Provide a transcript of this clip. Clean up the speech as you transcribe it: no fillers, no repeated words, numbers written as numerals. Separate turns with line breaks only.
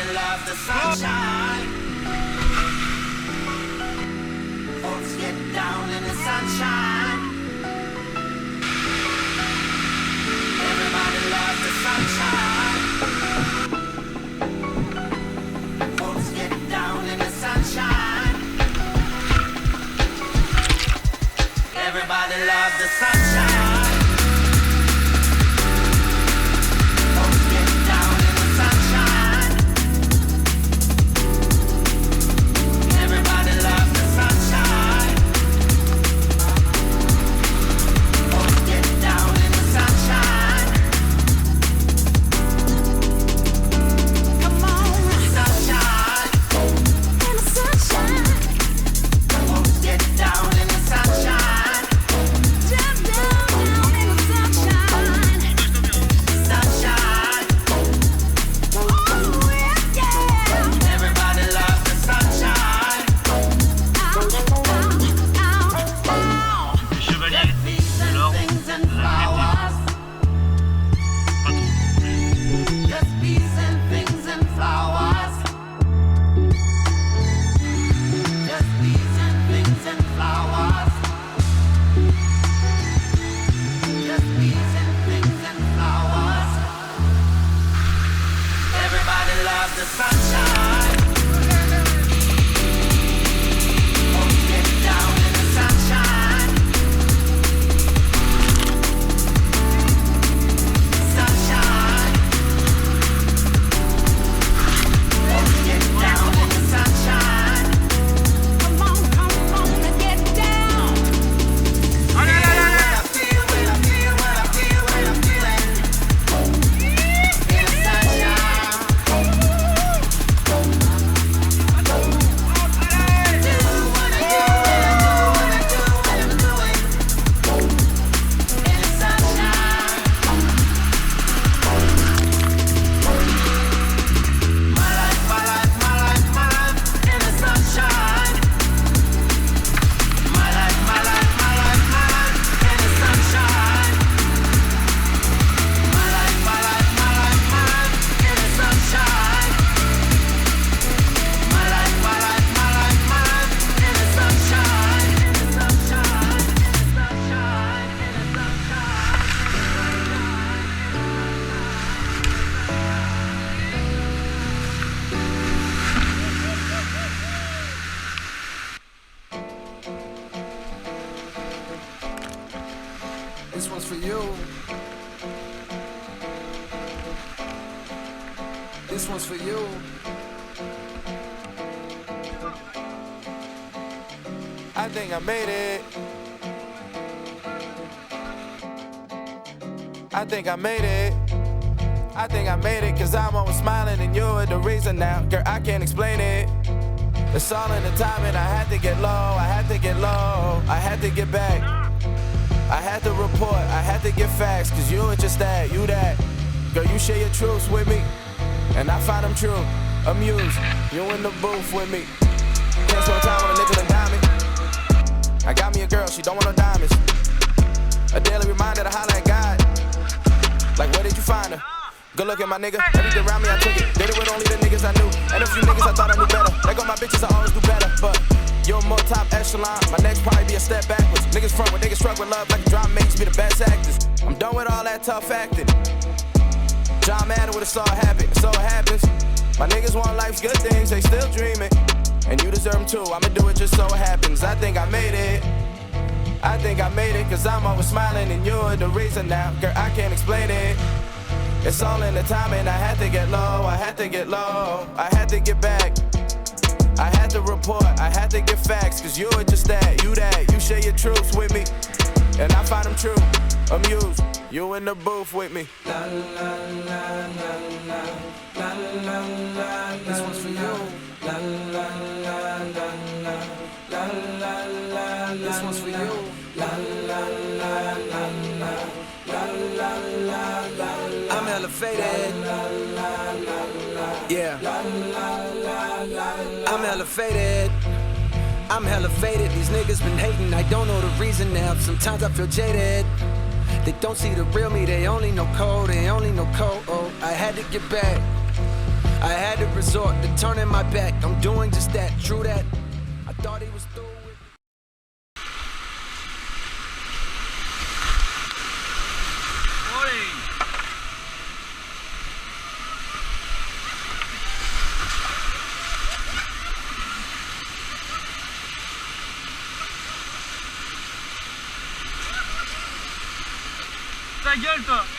Everybody loves the sunshine. Folks get down in the sunshine. Everybody loves the sunshine. Folks get down in the sunshine. Everybody loves the sunshine. Folks get down in the sunshine. Everybody loves the sunshine. Folks get down in the sunshine. Come on, sunshine. In the sunshine. Folks get down in the sunshine. Jump down in the sunshine. Sunshine. Oh yeah. Everybody loves the sunshine.
Les chevaliers, alors,
Things and flowers. Just peace and things and flowers. Just peace and things and flowers. Just peace and things and flowers. Everybody loves the sunshine. Folks get down in the sunshine. Sunshine. Folks get down in the sunshine. Come on, and get down.
allez, allez, allez.
I feel when I feel when I feel when I'm feeling in the sunshine. Do what I do when I do what I do when I'm doing in the sunshine. My life, my life, my life, my life in the sunshine. My life, my life, my life, my life in the sunshine. My life, my life, my life, my life in the sunshine. My life, my life, my life, my life in the sunshine. In the sunshine, in the sunshine, in the
This one's for you. This one's for you. I think I made it. I think I made it. I think I made it, cause I'm always smiling and you're the reason now. Girl, I can't explain it. It's all in the timing. I had to get low, I had to get low, I had to get back. I had to report, I had to get facts, cause you were just that, you that. Girl, you share your truths with me, and I find them true. Amused, you in the booth with me. Can't spend time on a nickel and diamond. I got me a girl, she don't want no diamonds. A daily reminder to holler at God. Like, where did you find her? Good look at my nigga, everything around me I took it. Did it with only the niggas I knew, and a few niggas I thought I knew better. They got my bitches, I always do better, but you're more top echelon, my next probably be a step backwards. Niggas front when niggas struck with love like the drama makes be the best actors. I'm done with all that tough acting. John Madden with it all happen, so it happens. My niggas want life's good things, they still dreaming. And you deserve them too, I'ma do it just so it happens. I think I made it. I think I made it, cause I'm always smiling and you're the reason now. Girl, I can't explain it. It's all in the timing, I had to get low, I had to get low, I had to get back. I had to report, I had to get facts, cause you were just that, you share your truths with me, and I find them true, amused, you in the booth with me. La la la la la, la la la, this one's for you. La la la la la, la la la, this one's for you. La la la la la, la la la la. I'm elevated, yeah. I'm elevated. I'm hella faded. These niggas been hating, I don't know the reason now. Sometimes I feel jaded. They don't see the real me, they only know cold, they only know cold. Oh, I had to get back, I had to resort to turning my back. I'm doing just that, true that. I thought he was through with.
Ta gueule toi.